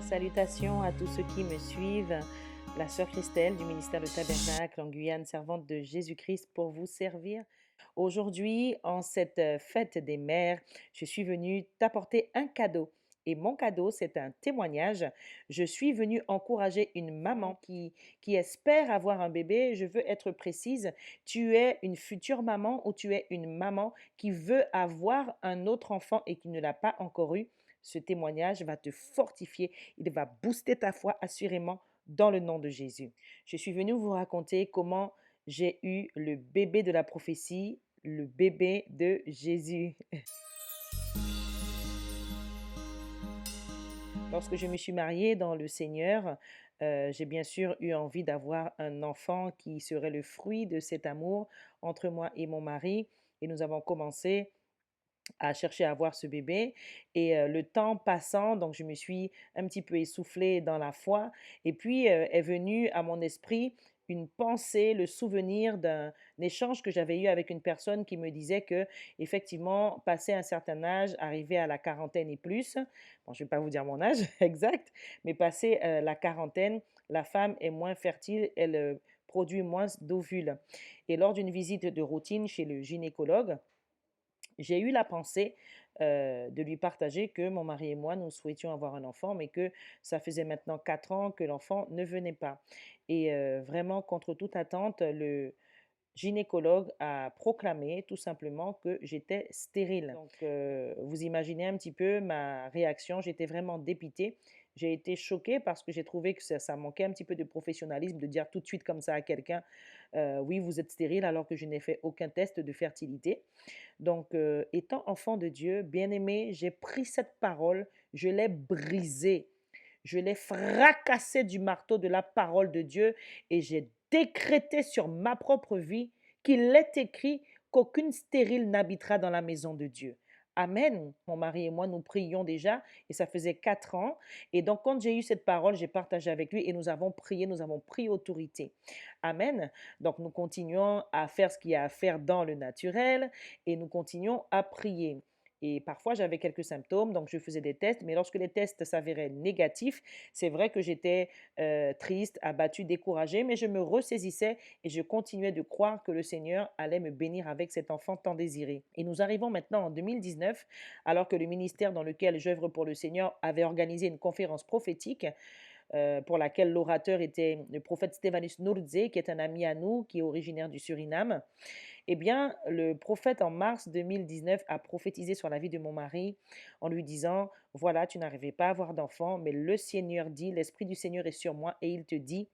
Salutations à tous ceux qui me suivent. La sœur Christelle du ministère Le Tabernacle en Guyane, servante de Jésus-Christ pour vous servir. Aujourd'hui, en cette fête des mères, je suis venue t'apporter un cadeau. Et mon cadeau, c'est un témoignage. Je suis venue encourager une maman qui espère avoir un bébé. Je veux être précise. Tu es une future maman ou tu es une maman qui veut avoir un autre enfant et qui ne l'a pas encore eu. Ce témoignage va te fortifier, il va booster ta foi assurément dans le nom de Jésus. Je suis venue vous raconter comment j'ai eu le bébé de la prophétie, le bébé de Jésus. Lorsque je me suis mariée dans le Seigneur, j'ai bien sûr eu envie d'avoir un enfant qui serait le fruit de cet amour entre moi et mon mari. Et nous avons commencé à chercher à avoir ce bébé et le temps passant, donc je me suis un petit peu essoufflée dans la foi et puis, est venue à mon esprit une pensée, le souvenir d'un échange que j'avais eu avec une personne qui me disait que effectivement, passé un certain âge, arrivé à la quarantaine et plus, bon, je ne vais pas vous dire mon âge exact, mais passé, la quarantaine, la femme est moins fertile, elle, produit moins d'ovules et lors d'une visite de routine chez le gynécologue, j'ai eu la pensée, de lui partager que mon mari et moi, nous souhaitions avoir un enfant, mais que ça faisait maintenant 4 ans que l'enfant ne venait pas et vraiment contre toute attente, le gynécologue a proclamé tout simplement que j'étais stérile. Donc, vous imaginez un petit peu ma réaction, j'étais vraiment dépitée. J'ai été choquée parce que j'ai trouvé que ça manquait un petit peu de professionnalisme de dire tout de suite comme ça à quelqu'un, «Oui, vous êtes stérile», alors que je n'ai fait aucun test de fertilité. Donc, étant enfant de Dieu, bien-aimé, j'ai pris cette parole, je l'ai brisée, je l'ai fracassée du marteau de la parole de Dieu et j'ai décrété sur ma propre vie qu'il est écrit qu'aucune stérile n'habitera dans la maison de Dieu. Amen. Mon mari et moi, nous prions déjà et ça faisait 4 ans. Et donc, quand j'ai eu cette parole, j'ai partagé avec lui et nous avons prié, nous avons pris autorité. Amen. Donc, nous continuons à faire ce qu'il y a à faire dans le naturel et nous continuons à prier. Et parfois, j'avais quelques symptômes, donc je faisais des tests, mais lorsque les tests s'avéraient négatifs, c'est vrai que j'étais triste, abattue, découragée, mais je me ressaisissais et je continuais de croire que le Seigneur allait me bénir avec cet enfant tant désiré. Et nous arrivons maintenant en 2019, alors que le ministère dans lequel j'œuvre pour le Seigneur avait organisé une conférence prophétique pour laquelle l'orateur était le prophète Stefanus Nurdze, qui est un ami à nous, qui est originaire du Suriname. Eh bien, le prophète en mars 2019 a prophétisé sur la vie de mon mari en lui disant, voilà, tu n'arrivais pas à avoir d'enfant, mais le Seigneur dit, l'Esprit du Seigneur est sur moi et il te dit,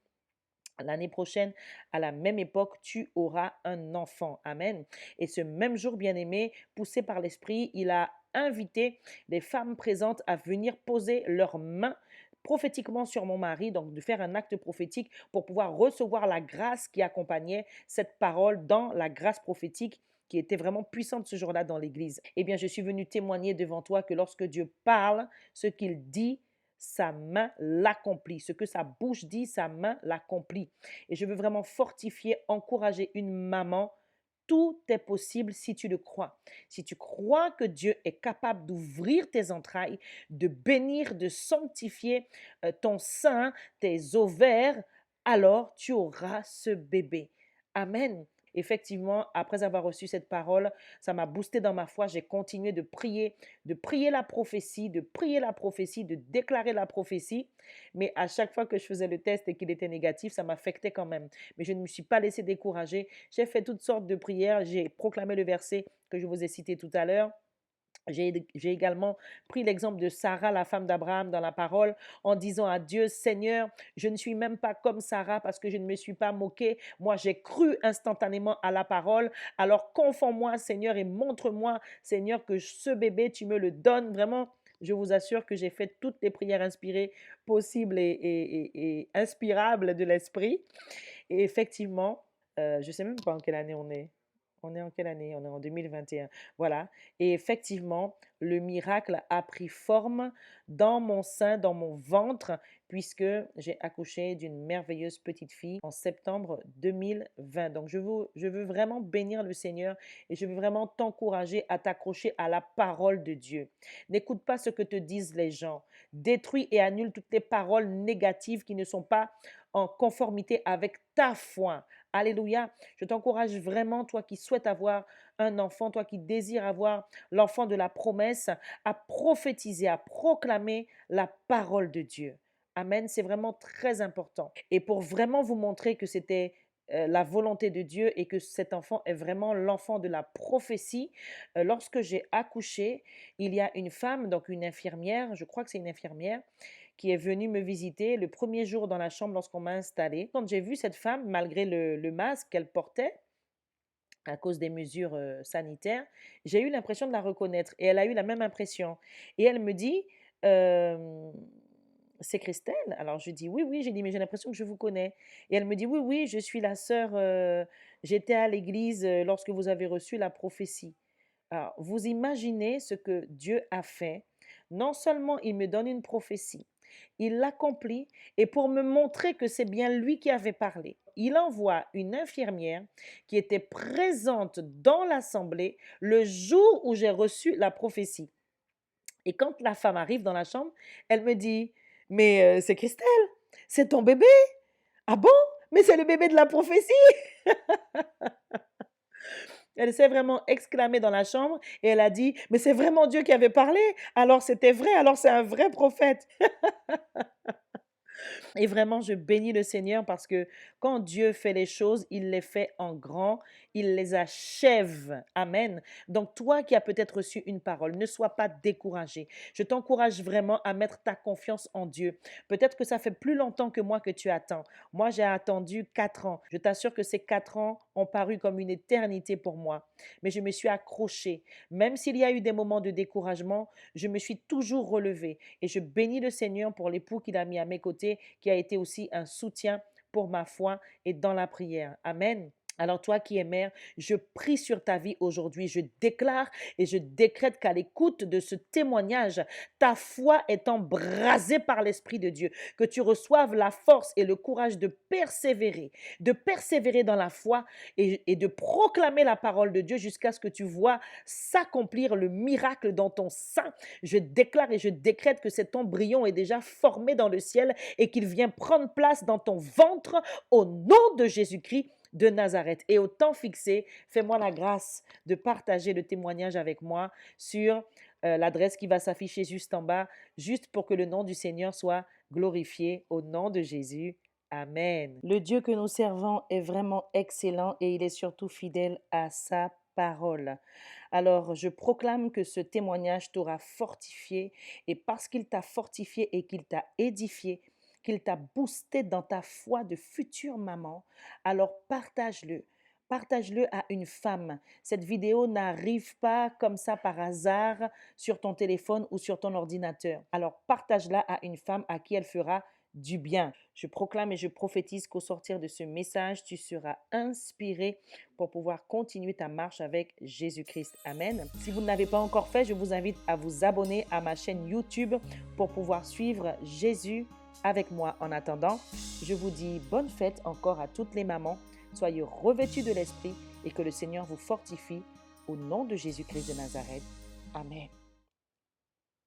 l'année prochaine, à la même époque, tu auras un enfant. Amen. Et ce même jour, bien-aimé, poussé par l'Esprit, il a invité les femmes présentes à venir poser leurs mains prophétiquement sur mon mari, donc de faire un acte prophétique pour pouvoir recevoir la grâce qui accompagnait cette parole dans la grâce prophétique qui était vraiment puissante ce jour-là dans l'église. Eh bien, je suis venue témoigner devant toi que lorsque Dieu parle, ce qu'il dit, sa main l'accomplit. Ce que sa bouche dit, sa main l'accomplit. Et je veux vraiment fortifier, encourager une maman. Tout est possible si tu le crois. Si tu crois que Dieu est capable d'ouvrir tes entrailles, de bénir, de sanctifier ton sein, tes ovaires, alors tu auras ce bébé. Amen. Effectivement, après avoir reçu cette parole, ça m'a boosté dans ma foi. J'ai continué de prier la prophétie, de prier la prophétie, de déclarer la prophétie. Mais à chaque fois que je faisais le test et qu'il était négatif, ça m'affectait quand même. Mais je ne me suis pas laissé décourager. J'ai fait toutes sortes de prières. J'ai proclamé le verset que je vous ai cité tout à l'heure. J'ai également pris l'exemple de Sarah, la femme d'Abraham, dans la parole, en disant à Dieu, Seigneur, je ne suis même pas comme Sarah parce que je ne me suis pas moquée. Moi, j'ai cru instantanément à la parole. Alors, confonds-moi, Seigneur, et montre-moi, Seigneur, que ce bébé, tu me le donnes. Vraiment, je vous assure que j'ai fait toutes les prières inspirées possibles et inspirables de l'Esprit. Et effectivement, je ne sais même pas en quelle année on est. On est en quelle année? On est en 2021. Voilà et effectivement, le miracle a pris forme dans mon sein, dans mon ventre, puisque j'ai accouché d'une merveilleuse petite fille en septembre 2020. Donc je veux vraiment bénir le Seigneur et je veux vraiment t'encourager à t'accrocher à la parole de Dieu. N'écoute pas ce que te disent les gens. Détruis et annule toutes les paroles négatives qui ne sont pas en conformité avec ta foi. Alléluia. Je t'encourage vraiment, toi qui souhaites avoir un enfant, toi qui désires avoir l'enfant de la promesse, à prophétiser, à proclamer la parole de Dieu. Amen. C'est vraiment très important. Et pour vraiment vous montrer que c'était la volonté de Dieu et que cet enfant est vraiment l'enfant de la prophétie, lorsque j'ai accouché, il y a une femme, donc une infirmière, je crois que c'est une infirmière, qui est venue me visiter le premier jour dans la chambre lorsqu'on m'a installée. Quand j'ai vu cette femme, malgré le masque qu'elle portait, à cause des mesures sanitaires, j'ai eu l'impression de la reconnaître et elle a eu la même impression. Et elle me dit, euh, c'est Christelle? Alors je dis, oui, oui, j'ai dit, mais j'ai l'impression que je vous connais. Et elle me dit, oui, oui, je suis la sœur, j'étais à l'église lorsque vous avez reçu la prophétie. Alors, vous imaginez ce que Dieu a fait. Non seulement il me donne une prophétie, il l'accomplit et pour me montrer que c'est bien lui qui avait parlé, il envoie une infirmière qui était présente dans l'assemblée le jour où j'ai reçu la prophétie. Et quand la femme arrive dans la chambre, elle me dit, mais c'est Christelle, c'est ton bébé? Ah bon? Mais c'est le bébé de la prophétie. Elle s'est vraiment exclamée dans la chambre et elle a dit, mais c'est vraiment Dieu qui avait parlé. Alors c'était vrai, alors c'est un vrai prophète. Et vraiment, je bénis le Seigneur parce que quand Dieu fait les choses, il les fait en grand, il les achève. Amen. Donc toi qui as peut-être reçu une parole, ne sois pas découragé. Je t'encourage vraiment à mettre ta confiance en Dieu. Peut-être que ça fait plus longtemps que moi que tu attends. Moi, j'ai attendu 4 ans. Je t'assure que ces 4 ans ont paru comme une éternité pour moi. Mais je me suis accrochée. Même s'il y a eu des moments de découragement, je me suis toujours relevée. Et je bénis le Seigneur pour l'époux qu'il a mis à mes côtés, qui a été aussi un soutien pour ma foi et dans la prière. Amen. Alors toi qui es mère, je prie sur ta vie aujourd'hui. Je déclare et je décrète qu'à l'écoute de ce témoignage, ta foi est embrasée par l'Esprit de Dieu. Que tu reçoives la force et le courage de persévérer dans la foi et de proclamer la parole de Dieu jusqu'à ce que tu vois s'accomplir le miracle dans ton sein. Je déclare et je décrète que cet embryon est déjà formé dans le ciel et qu'il vient prendre place dans ton ventre au nom de Jésus-Christ de Nazareth. Et au temps fixé, fais-moi la grâce de partager le témoignage avec moi sur l'adresse qui va s'afficher juste en bas, juste pour que le nom du Seigneur soit glorifié au nom de Jésus. Amen. Le Dieu que nous servons est vraiment excellent et il est surtout fidèle à sa parole. Alors, je proclame que ce témoignage t'aura fortifié et parce qu'il t'a fortifié et qu'il t'a édifié, qu'il t'a boosté dans ta foi de future maman, alors partage-le. Partage-le à une femme. Cette vidéo n'arrive pas comme ça par hasard sur ton téléphone ou sur ton ordinateur. Alors partage-la à une femme à qui elle fera du bien. Je proclame et je prophétise qu'au sortir de ce message, tu seras inspiré pour pouvoir continuer ta marche avec Jésus-Christ. Amen. Si vous ne l'avez pas encore fait, je vous invite à vous abonner à ma chaîne YouTube pour pouvoir suivre Jésus avec moi. En attendant, je vous dis bonne fête encore à toutes les mamans. Soyez revêtus de l'Esprit et que le Seigneur vous fortifie au nom de Jésus-Christ de Nazareth. Amen.